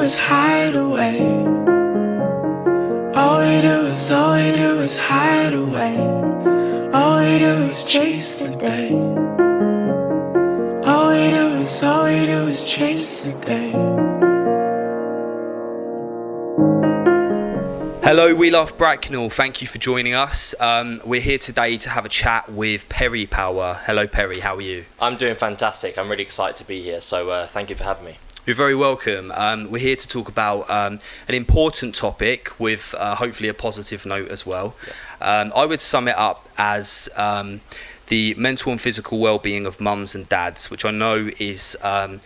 is hide away. All we do is hide away. All we do is chase the day. All we do is chase the day. Hello, we love Bracknell. Thank you for joining us. We're here today to have a chat with Perry Power. Hello, Perry. How are you? I'm doing fantastic. I'm really excited to be here. So thank you for having me. You're very welcome. We're here to talk about an important topic with hopefully a positive note as well. Yeah. I would sum it up as the mental and physical well-being of mums and dads, which I know is an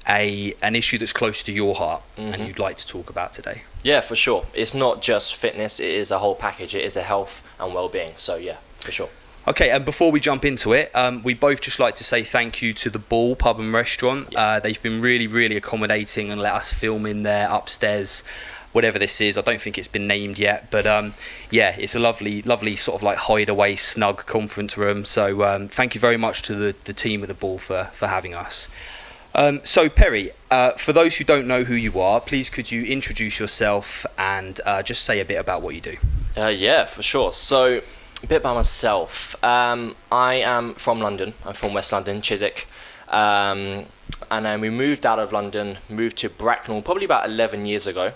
issue that's close to your heart and you'd like to talk about today. Yeah, for sure. It's not just fitness, it is a whole package. It is a health and well-being. So yeah, for sure. Okay, and before we jump into it, we both just like to say thank you to the Ball Pub and Restaurant. Yeah. They've been really, really accommodating and let us film in there upstairs, whatever this is. I don't think it's been named yet, but yeah, it's a lovely, lovely sort of like hideaway, snug conference room. So thank you very much to the team at the Ball for having us. So Perry, for those who don't know who you are, please could you introduce yourself and just say a bit about what you do? Yeah, for sure. So a bit about myself. I am from London. I'm from West London, Chiswick. And then we moved out of London, moved to Bracknell probably about 11 years ago.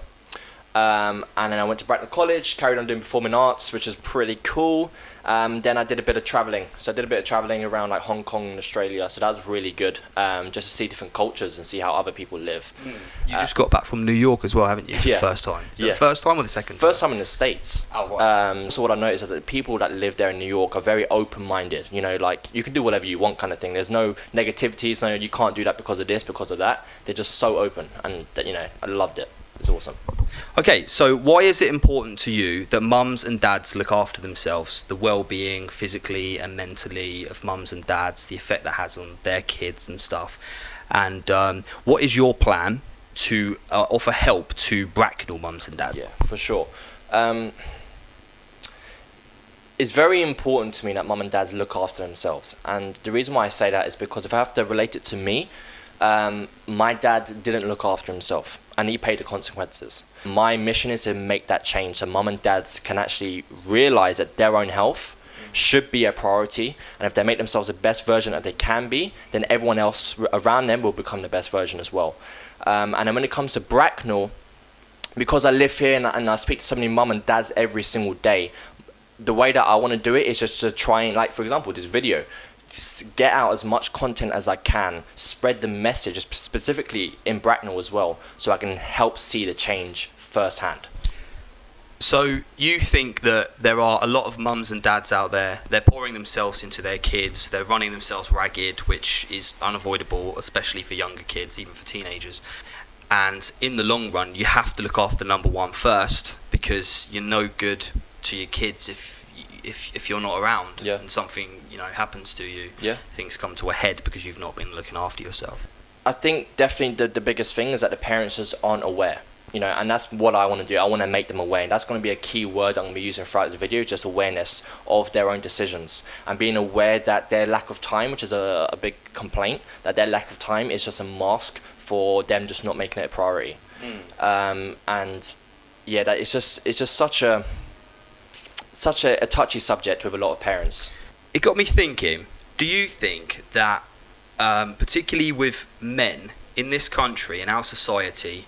And then I went to Bracknell College, carried on doing performing arts, which is pretty cool. Then I did a bit of traveling. So I did a bit of traveling around like Hong Kong and Australia. So that was really good, just to see different cultures and see how other people live. You just got back from New York as well, haven't you? Yeah. The first time. Is that the first time or the second time? First time in the States. Oh, right. So what I noticed is that the people that live there in New York are very open-minded. You know, like you can do whatever you want kind of thing. There's no negativities. No, you can't do that because of this, because of that. They're just so open, and that, you know, I loved it. It's awesome. Okay, so why is it important to you that mums and dads look after themselves, the well-being physically and mentally of mums and dads, the effect that has on their kids and stuff? And what is your plan to offer help to Bracknell mums and dads? Yeah, for sure. It's very important to me that mum and dads look after themselves. And the reason why I say that is because if I have to relate it to me, my dad didn't look after himself and he paid the consequences. My mission is to make that change so mum and dads can actually realize that their own health should be a priority, and if they make themselves the best version that they can be, then everyone else around them will become the best version as well. And then when it comes to Bracknell, because I live here and I speak to so many mum and dads every single day, the way that I want to do it is just to try and, like, for example, this video, get out as much content as I can, spread the message specifically in Bracknell as well, so I can help see the change firsthand. So you think that there are a lot of mums and dads out there, they're pouring themselves into their kids, they're running themselves ragged, which is unavoidable, especially for younger kids, even for teenagers. And in the long run, you have to look after number one first, because you're no good to your kids if you're not around. Yeah. And something, you know, happens to you. Yeah. Things come to a head because you've not been looking after yourself. I think definitely the biggest thing is that the parents just aren't aware, you know, and that's what I want to do. I want to make them aware, and that's going to be a key word I'm going to be using throughout the video, just awareness of their own decisions and being aware that their lack of time, which is a big complaint, that their lack of time is just a mask for them just not making it a priority. And yeah, that it's just such a touchy subject with a lot of parents. It got me thinking, do you think that, particularly with men in this country, in our society,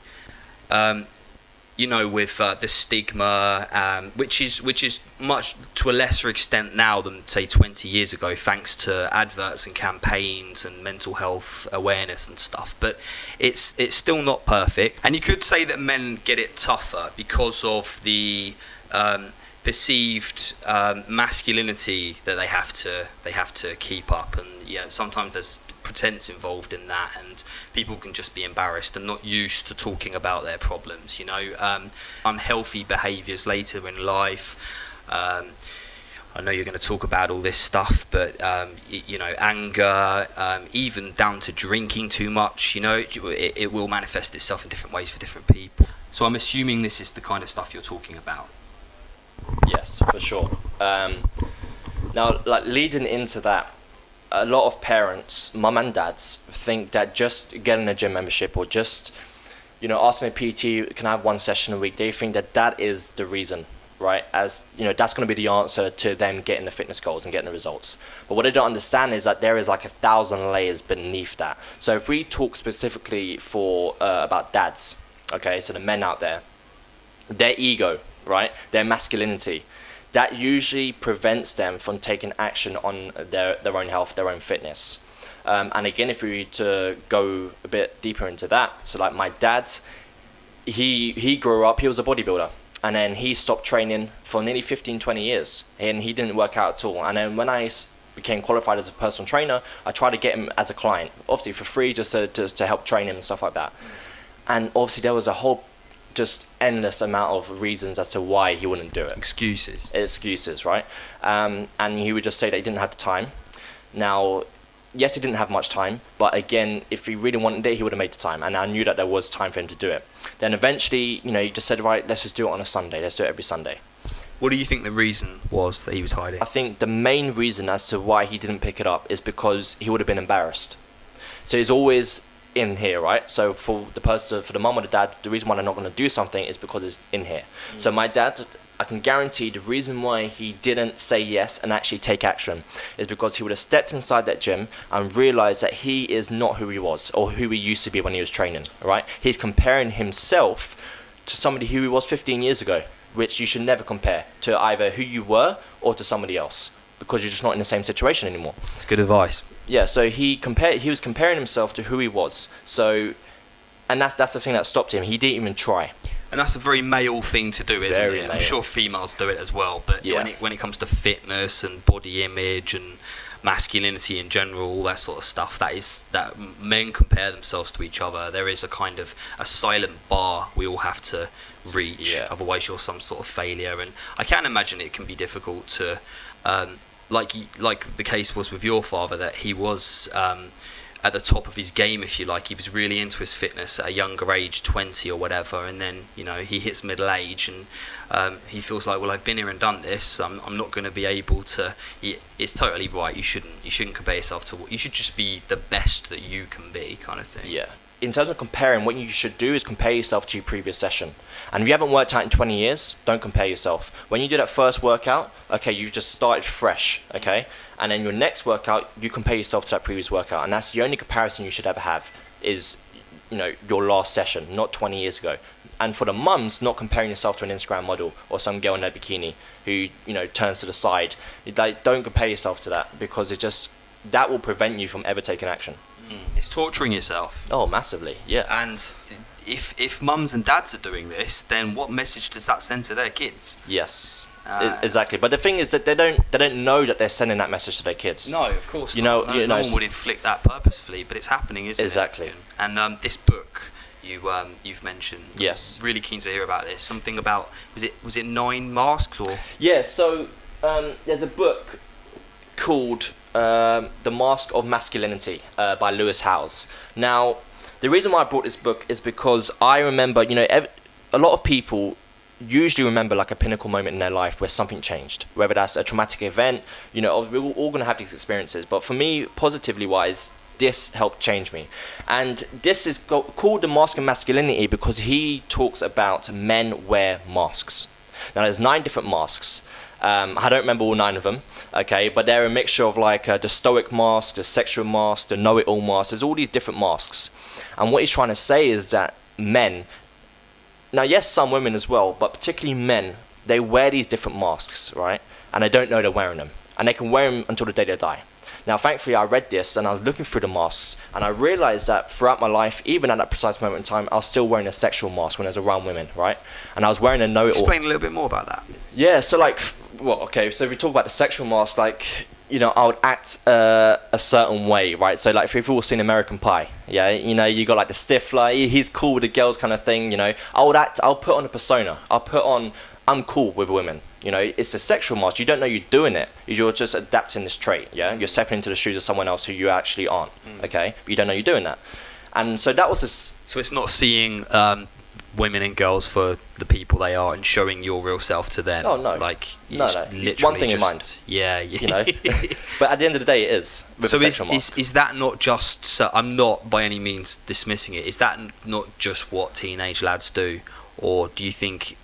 you know, with the stigma, which is much to a lesser extent now than, say, 20 years ago, thanks to adverts and campaigns and mental health awareness and stuff, but it's still not perfect. And you could say that men get it tougher because of the perceived masculinity that they have to keep up, and sometimes there's pretense involved in that, and people can just be embarrassed and not used to talking about their problems. Unhealthy behaviours later in life. I know you're going to talk about all this stuff, but anger, even down to drinking too much. It will manifest itself in different ways for different people. So I'm assuming this is the kind of stuff you're talking about. Yes, for sure. Now, like, leading into that, a lot of parents, mum and dads, think that just getting a gym membership or just, asking a PT, can I have one session a week? They think that is the reason, right? As that's going to be the answer to them getting the fitness goals and getting the results. But what they don't understand is that there is like 1,000 layers beneath that. So if we talk specifically about dads, okay, so the men out there, their ego, right, their masculinity, that usually prevents them from taking action on their own health, their own fitness. And again, if we were to go a bit deeper into that, so like my dad, he grew up, he was a bodybuilder, and then he stopped training for nearly 15-20 years, and he didn't work out at all. And then when I became qualified as a personal trainer, I tried to get him as a client, obviously for free, just to help train him and stuff like that. And obviously there was a whole just endless amount of reasons as to why he wouldn't do it. Excuses, right? And he would just say that he didn't have the time. Now, yes, he didn't have much time, but again, if he really wanted it, he would have made the time, and I knew that there was time for him to do it. Then eventually, he just said, right, let's just do it on a Sunday. Let's do it every Sunday. What do you think the reason was that he was hiding? I think the main reason as to why he didn't pick it up is because he would have been embarrassed. So he's always in here, right? So for the mum or the dad, the reason why they're not going to do something is because it's in here. So my dad, I can guarantee the reason why he didn't say yes and actually take action is because he would have stepped inside that gym and realized that he is not who he was or who he used to be when he was training, right? He's comparing himself to somebody who he was 15 years ago, which you should never compare to either who you were or to somebody else, because you're just not in the same situation anymore. It's good advice. Yeah, so he was comparing himself to who he was. So, and that's the thing that stopped him. He didn't even try. And that's a very male thing to do, isn't Very it? male. I'm sure females do it as well, but Yeah. when it comes to fitness and body image and masculinity in general, all that sort of stuff, that men compare themselves to each other. There is a kind of a silent bar we all have to reach, Yeah. otherwise you're some sort of failure. And I can imagine it can be difficult to, like the case was with your father, that he was at the top of his game, if you like. He was really into his fitness at a younger age, 20 or whatever, and then he hits middle age and he feels like, well, I've been here and done this. I'm not going to be able to. It's totally right. You shouldn't compare yourself to. You should just be the best that you can be, kind of thing. Yeah. In terms of comparing, what you should do is compare yourself to your previous session. And if you haven't worked out in 20 years, don't compare yourself. When you do that first workout, okay, you just started fresh, okay? And then your next workout, you compare yourself to that previous workout. And that's the only comparison you should ever have is, your last session, not 20 years ago. And for the mums, not comparing yourself to an Instagram model or some girl in a bikini who, turns to the side. Don't compare yourself to that, because that will prevent you from ever taking action. It's torturing yourself. Oh, massively, yeah. And if mums and dads are doing this, then what message does that send to their kids? Yes, exactly. But the thing is that they don't know that they're sending that message to their kids. No, of course not. No one would inflict that purposefully, but it's happening, isn't it? Exactly. And this book you've mentioned. Yes. Really keen to hear about this. Something about was it 9 masks or? Yeah. So there's a book called The Mask of Masculinity by Lewis Howes. Now, the reason why I brought this book is because I remember, a lot of people usually remember like a pinnacle moment in their life where something changed, whether that's a traumatic event. We're all going to have these experiences, but for me, positively wise, this helped change me. And this is called The Mask of Masculinity because he talks about men wear masks. Now, there's 9 different masks. I don't remember all 9 of them, okay, but they're a mixture of like the stoic mask, the sexual mask, the know-it-all mask. There's all these different masks. And what he's trying to say is that men, now yes, some women as well, but particularly men, they wear these different masks, right? And they don't know they're wearing them. And they can wear them until the day they die. Now, thankfully, I read this and I was looking through the masks, and I realized that throughout my life, even at that precise moment in time, I was still wearing a sexual mask when I was around women, right? And I was wearing a know-it-all. Explain a little bit more about that. Yeah, so so if we talk about the sexual mask, I would act a certain way, right? So if you've all seen American Pie, yeah, you got like the stiff, he's cool with the girls kind of thing, I'll put on a persona. I'm cool with women. It's a sexual mask. You don't know you're doing it. You're just adapting this trait, yeah? You're stepping into the shoes of someone else who you actually aren't, okay? But you don't know you're doing that. And so that was So it's not seeing women and girls for the people they are and showing your real self to them. Oh, no. Like, No. literally One thing just, in mind. Yeah. You know. But at the end of the day, it is. With So a sexual mask. is that not just? So I'm not by any means dismissing it. Is that not just what teenage lads do, or do you think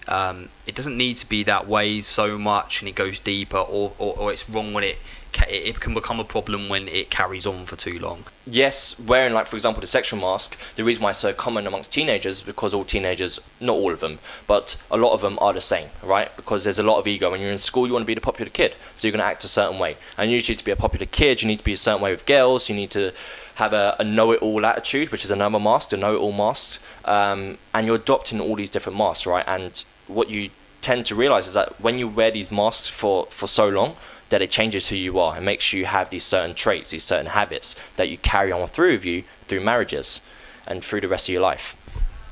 it doesn't need to be that way so much, and it goes deeper, or it's wrong when it can become a problem when it carries on for too long? Yes, wearing, like, for example, the sexual mask, the reason why it's so common amongst teenagers is because all teenagers, not all of them, but a lot of them are the same, right? Because there's a lot of ego. When you're in school, you want to be the popular kid, so you're going to act a certain way. And usually to be a popular kid, you need to be a certain way with girls, you need to have a know-it-all attitude, which is another mask, the know-it-all mask, and you're adopting all these different masks, right? And what you tend to realize is that when you wear these masks for so long, that it changes who you are. It makes you have these certain traits, these certain habits that you carry on through with you through marriages and through the rest of your life.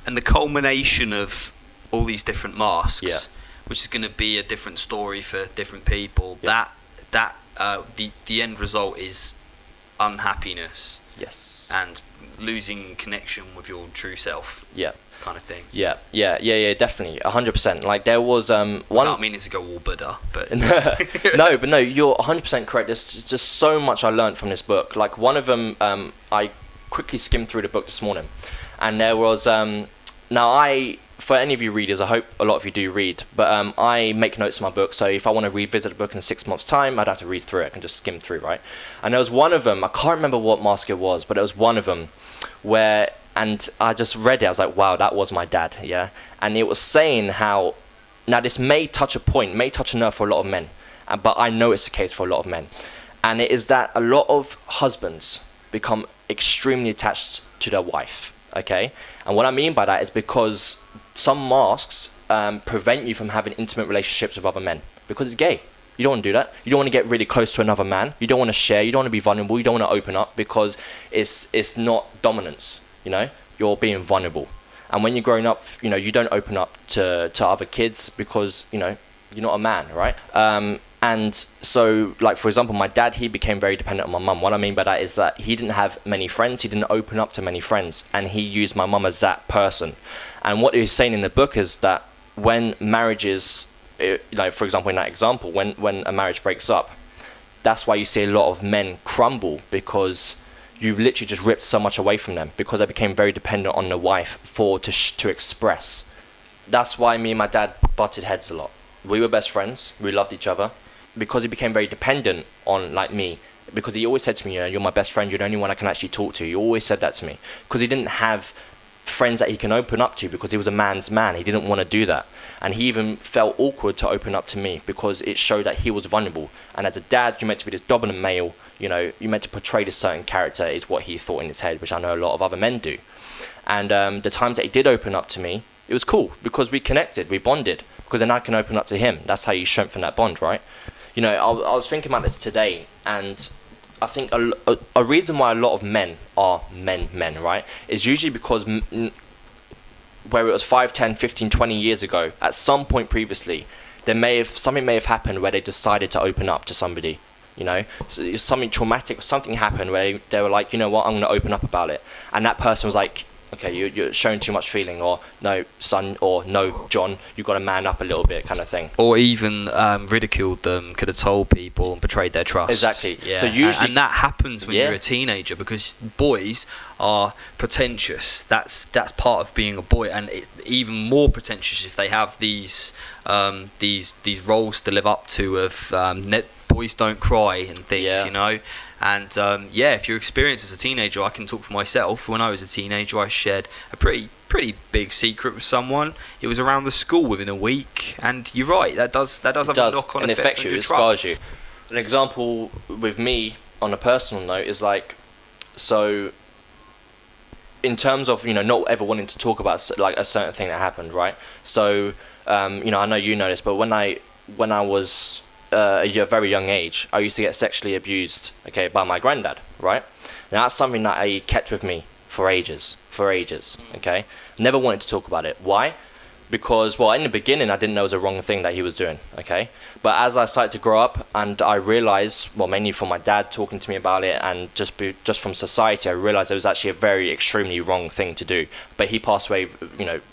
And the culmination of all these different masks, Yeah. which is going to be a different story for different people, Yeah. the end result is unhappiness Yes. and losing connection with your true self, Yeah. kind of thing. Yeah. Definitely, 100%. Like, there was one. Without meaning to go all Buddha, but No, you're 100% correct. There's just so much I learned from this book. Like, one of them, I quickly skimmed through the book this morning, and there was for any of you readers, I hope a lot of you do read, but I make notes in my book, so if I want to revisit a book in 6 months' time, I'd have to read through it. I can just skim through, right? And there was one of them, I can't remember what mask it was, but it was one of them where, and I just read it, I was like, wow, that was my dad, yeah? And it was saying how, now this may touch a point, may touch a nerve for a lot of men, but I know it's the case for a lot of men. And it is that a lot of husbands become extremely attached to their wife, okay? And what I mean by that is because some masks prevent you from having intimate relationships with other men because it's gay. You don't want to do that. You don't want to get really close to another man. You don't want to share. You don't want to be vulnerable. You don't want to open up because it's not dominance. You know, you're being vulnerable. And when you're growing up, you know, you don't open up to other kids because, you know, you're not a man, right? And so, like, for example, my dad, he became very dependent on my mum. What I mean by that is that he didn't have many friends. He didn't open up to many friends. And he used my mum as that person. And what he was saying in the book is that when marriages, like, for example, in that example, when a marriage breaks up, that's why you see a lot of men crumble because you've literally just ripped so much away from them because they became very dependent on the wife to express. That's why me and my dad butted heads a lot. We were best friends. We loved each other. Because he became very dependent on, like, me, because he always said to me, you know, you're my best friend, you're the only one I can actually talk to. He always said that to me. Because he didn't have friends that he can open up to because he was a man's man. He didn't want to do that. And he even felt awkward to open up to me because it showed that he was vulnerable. And as a dad, you're meant to be this dominant male, you know, you're meant to portray this certain character is what he thought in his head, which I know a lot of other men do. And the times that he did open up to me, it was cool because we connected, we bonded. Because then I can open up to him. That's how you strengthen that bond, right? You know, I was thinking about this today, and I think a reason why a lot of men are men, right, is usually because where it was 5, 10, 15, 20 years ago, at some point previously, something may have happened where they decided to open up to somebody, you know? So something traumatic, something happened where they were like, you know what, I'm going to open up about it. And that person was like, okay, you're showing too much feeling, or no, son, or no, John, you got to man up a little bit, kind of thing. Or even ridiculed them, could have told people and betrayed their trust. Exactly. Yeah. So usually, and that happens when Yeah. you're a teenager because boys are pretentious. That's part of being a boy, and it's even more pretentious if they have these roles to live up to of boys don't cry and things, Yeah. you know. And if you're experienced as a teenager, I can talk for myself. When I was a teenager, I shared a pretty big secret with someone. It was around the school within a week, and you're right. That does have a knock-on and effect affects on you. your It trust. scars you. An example with me on a personal note is like, so in terms of, you know, not ever wanting to talk about like a certain thing that happened, right? So you know, I know you know this, but when I was a very young age, I used to get sexually abused, okay, by my granddad, right? Now that's something that I kept with me for ages, okay? Never wanted to talk about it. Why? because, well, in the beginning I didn't know it was a wrong thing that he was doing, okay? But as I started to grow up and I realized, well, mainly from my dad talking to me about it and just from society, I realized it was actually a very extremely wrong thing to do. But he passed away,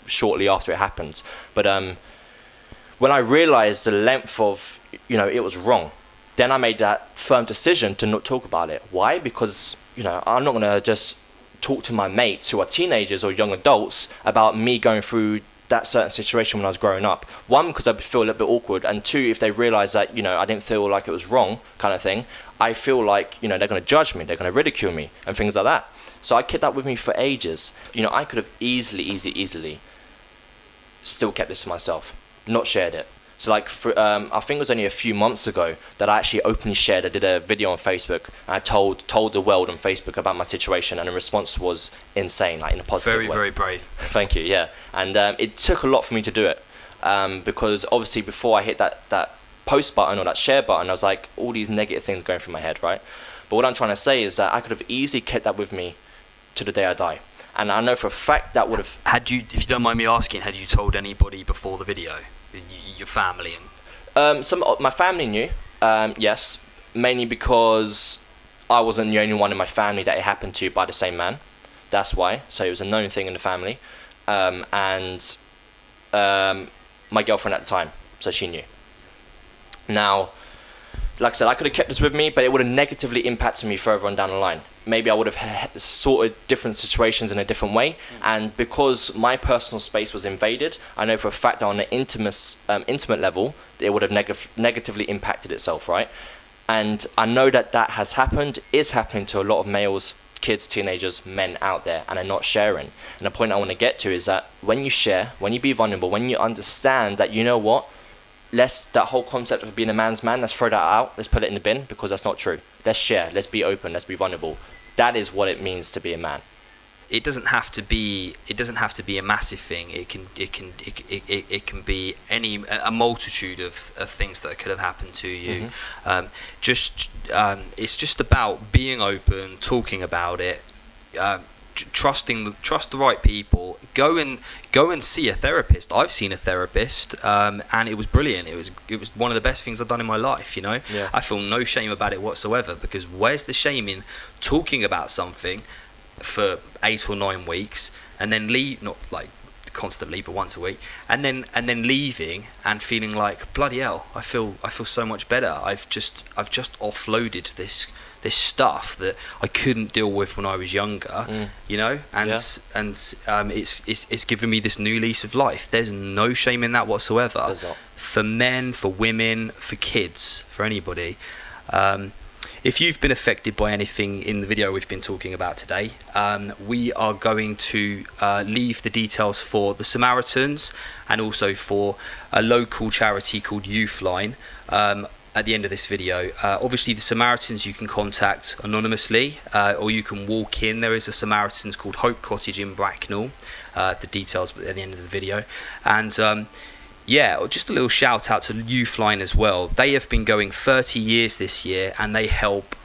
shortly after it happened. But when I realized the length of, it was wrong, then I made that firm decision to not talk about it. Why? Because, I'm not going to just talk to my mates who are teenagers or young adults about me going through that certain situation when I was growing up. One, because I feel a little bit awkward, and two, if they realize that, I didn't feel like it was wrong kind of thing, I feel like, they're going to judge me, they're going to ridicule me and things like that. So I kept that with me for ages. I could have easily still kept this to myself, not shared it. So I think it was only a few months ago that I actually openly shared. I did a video on Facebook and I told the world on Facebook about my situation, and the response was insane, like in a positive way. Very brave. Thank you, yeah. And it took a lot for me to do it, because obviously before I hit that post button or that share button, I was like, all these negative things going through my head, right? But what I'm trying to say is that I could have easily kept that with me to the day I die. And I know for a fact that would have... If you don't mind me asking, had you told anybody before the video? Your family and... my family knew, yes, mainly because I wasn't the only one in my family that it happened to by the same man. That's why. So it was a known thing in the family. And my girlfriend at the time, so she knew. Now, like I said, I could have kept this with me, but it would have negatively impacted me further on down the line. Maybe I would have sorted different situations in a different way. And because my personal space was invaded, I know for a fact that on an intimate level, it would have negatively impacted itself, right? And I know that has happened, is happening to a lot of males, kids, teenagers, men out there, and are not sharing. And the point I want to get to is that when you share, when you be vulnerable, when you understand that, that whole concept of being a man's man, let's throw that out, let's put it in the bin, because that's not true. Let's share, let's be open, let's be vulnerable. That is what it means to be a man. It doesn't have to be a massive thing. It can be a multitude of things that could have happened to you. Mm-hmm. It's just about being open, talking about it, trust the right people. Go and see a therapist. I've seen a therapist, and it was brilliant. It was one of the best things I've done in my life. Yeah. I feel no shame about it whatsoever, because where's the shame in talking about something for 8 or 9 weeks and then not like constantly, but once a week, and then leaving and feeling like, bloody hell, I feel so much better. I've just offloaded this stuff that I couldn't deal with when I was younger, and it's given me this new lease of life. There's no shame in that whatsoever. For men, for women, for kids, for anybody. If you've been affected by anything in the video we've been talking about today, we are going to leave the details for the Samaritans and also for a local charity called Youthline at the end of this video. Obviously the Samaritans you can contact anonymously, or you can walk in. There is a Samaritans called Hope Cottage in Bracknell. The details at the end of the video. And just a little shout out to Youthline as well. They have been going 30 years this year, and they help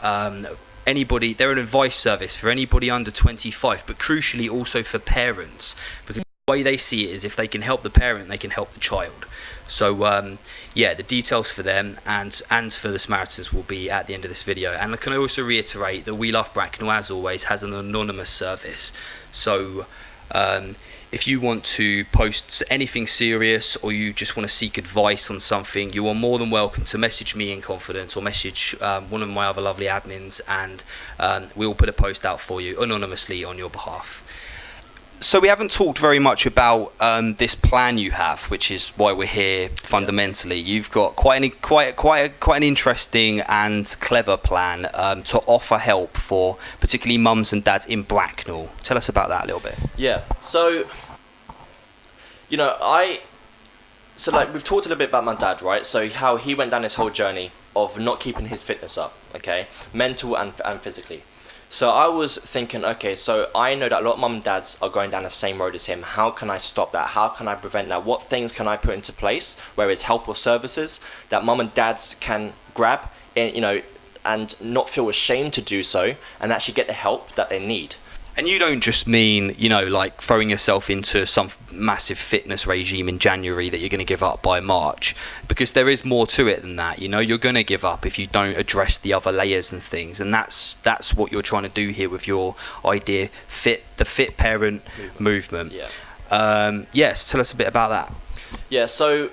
anybody. They're an advice service for anybody under 25, but crucially also for parents, because the way they see it is if they can help the parent, they can help the child. So the details for them and for the Samaritans will be at the end of this video. And I can also reiterate that We Love Bracknell, as always, has an anonymous service. So if you want to post anything serious, or you just want to seek advice on something, you are more than welcome to message me in confidence, or message one of my other lovely admins, and we will put a post out for you anonymously on your behalf. So we haven't talked very much about this plan you have, which is why we're here fundamentally. You've got quite an interesting and clever plan to offer help for particularly mums and dads in Bracknell. Tell us about that a little bit. Yeah. So, we've talked a little bit about my dad, right? So how he went down this whole journey of not keeping his fitness up, okay, mental and physically. So I was thinking, okay, so I know that a lot of mum and dads are going down the same road as him. How can I stop that? How can I prevent that? What things can I put into place, where it's help or services that mum and dads can grab, and not feel ashamed to do so, and actually get the help that they need? And you don't just mean, like throwing yourself into some massive fitness regime in January that you're going to give up by March, because there is more to it than that. You're going to give up if you don't address the other layers and things, and that's what you're trying to do here with your idea, the fit parent movement. Yes, tell us a bit about that. Yeah, so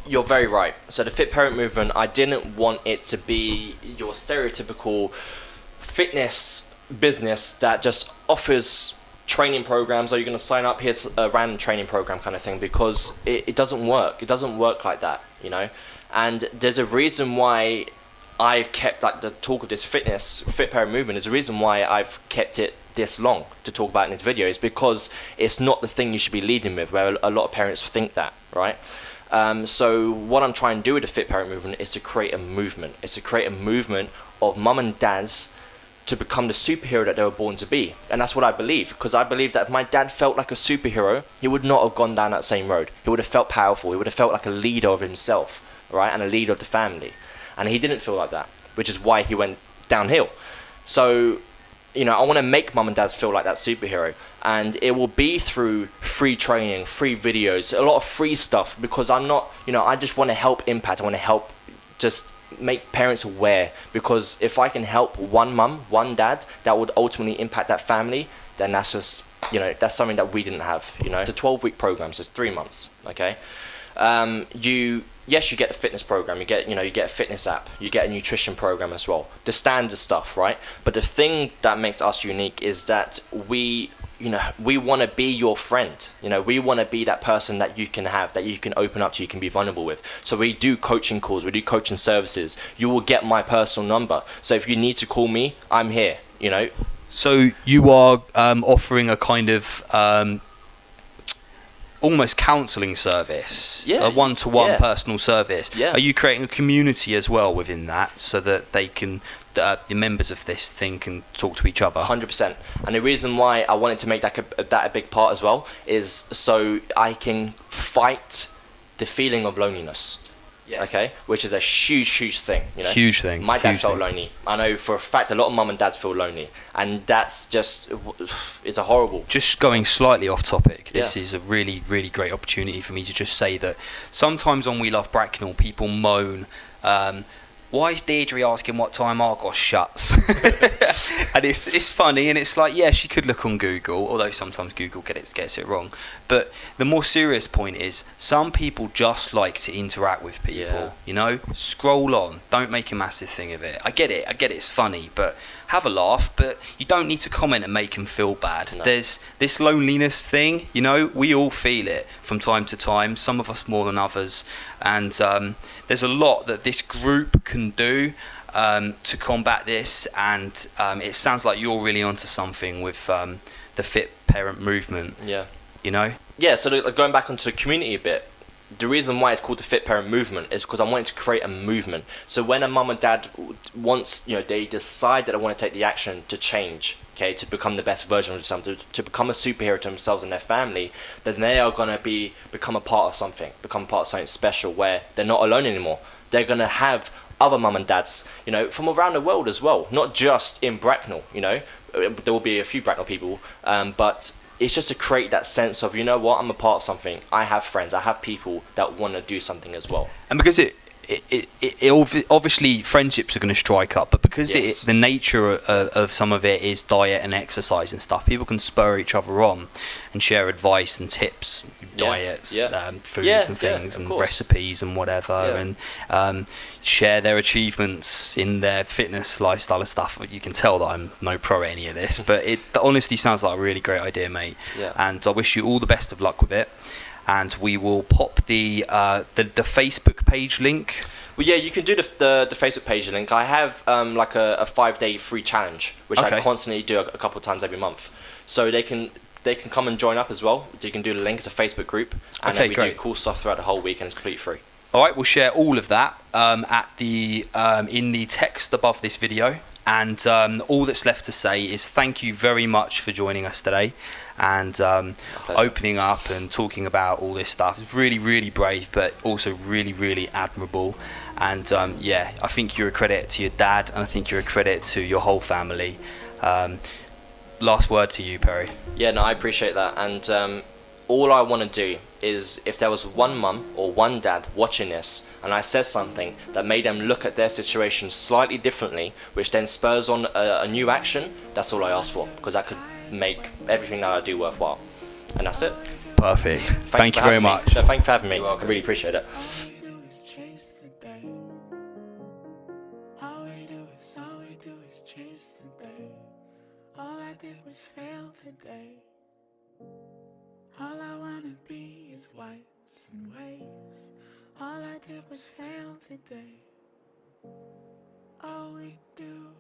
you're very right. So the fit parent movement, I didn't want it to be your stereotypical fitness business that just offers training programs, or you're going to sign up, here's a random training program kind of thing, because it doesn't work. It doesn't work like that, and there's a reason why I've kept like the talk of this fit parent movement. There's a reason why I've kept it this long to talk about in this video, is because it's not the thing you should be leading with, where a lot of parents think that, right? So what I'm trying to do with the fit parent movement is to create a movement. It's to create a movement of mum and dads to become the superhero that they were born to be. And that's what I believe, because I believe that if my dad felt like a superhero, he would not have gone down that same road. He would have felt powerful. He would have felt like a leader of himself, right, and a leader of the family. And he didn't feel like that, which is why he went downhill. So, I want to make mum and dads feel like that superhero. And it will be through free training, free videos, a lot of free stuff, because I'm not, I just want to help impact. I want to help just make parents aware, because if I can help one mum, one dad, that would ultimately impact that family, then that's just, that's something that we didn't have. It's a 12-week program, so it's 3 months. Okay, you get the fitness program, you get a fitness app, you get a nutrition program as well, the standard stuff, right? But the thing that makes us unique is that we want to be your friend. We want to be that person that you can have, that you can open up to, you can be vulnerable with. So we do coaching calls, we do coaching services. You will get my personal number. So if you need to call me, I'm here, So you are offering a kind of almost counselling service, a one-to-one personal service. Are you creating a community as well within that, so that they can, the members of this thing can talk to each other? 100%. And the reason why I wanted to make that a big part as well is so I can fight the feeling of loneliness. Okay, which is a huge thing. Huge thing. My dad felt lonely. I know for a fact a lot of mum and dads feel lonely, and that's just is a horrible. Just going slightly off topic, this is a really great opportunity for me to just say that sometimes on We Love Bracknell, people moan, why is Deirdre asking what time Argos shuts? And it's funny, and it's like, she could look on Google, although sometimes Google gets it wrong. But the more serious point is, some people just like to interact with people, Scroll on, don't make a massive thing of it. I get it, it's funny, but have a laugh, but you don't need to comment and make them feel bad. No. There's this loneliness thing, we all feel it from time to time, some of us more than others, and there's a lot that this group can do to combat this, and it sounds like you're really onto something with the fit parent movement. So going back onto the community a bit, the reason why it's called the fit parent movement is because I wanted to create a movement. So when a mum and dad wants, they decide that they want to take the action to change, to become the best version of themselves, to become a superhero to themselves and their family, then they are going to become a part of something special, where they're not alone anymore. They're going to have other mum and dads, from around the world as well, not just in Bracknell. There will be a few Bracknell people, but it's just to create that sense of, I'm a part of something. I have friends, I have people that want to do something as well. And because it obviously friendships are going to strike up, but because the nature of some of it is diet and exercise and stuff, people can spur each other on and share advice and tips, diets, foods and things, and recipes and whatever, and share their achievements in their fitness lifestyle and stuff. You can tell that I'm no pro at any of this, but it honestly sounds like a really great idea, mate. And I wish you all the best of luck with it. And we will pop the Facebook page link. Well, you can do the Facebook page link. I have like a 5-day free challenge, which I constantly do a couple of times every month. So they can come and join up as well. You can do the link. It's a Facebook group, and we do cool stuff throughout the whole week, and it's completely free. All right, we'll share all of that in the text above this video. And all that's left to say is thank you very much for joining us today, and opening up and talking about all this stuff. It's really brave, but also really admirable. And I think you're a credit to your dad, and I think you're a credit to your whole family. last word to you, Perry. Yeah, no, I appreciate that. And all I want to do is, if there was one mum or one dad watching this and I said something that made them look at their situation slightly differently, which then spurs on a new action, that's all I ask for, because that could make everything that I do worthwhile. And that's it. Perfect. Thank you very much. So thank you for having me. I really appreciate it. All we do is chase the day. All we do is chase the day. All I did was fail today. All I wanna be is whites and waves. All I did was fail today. All we do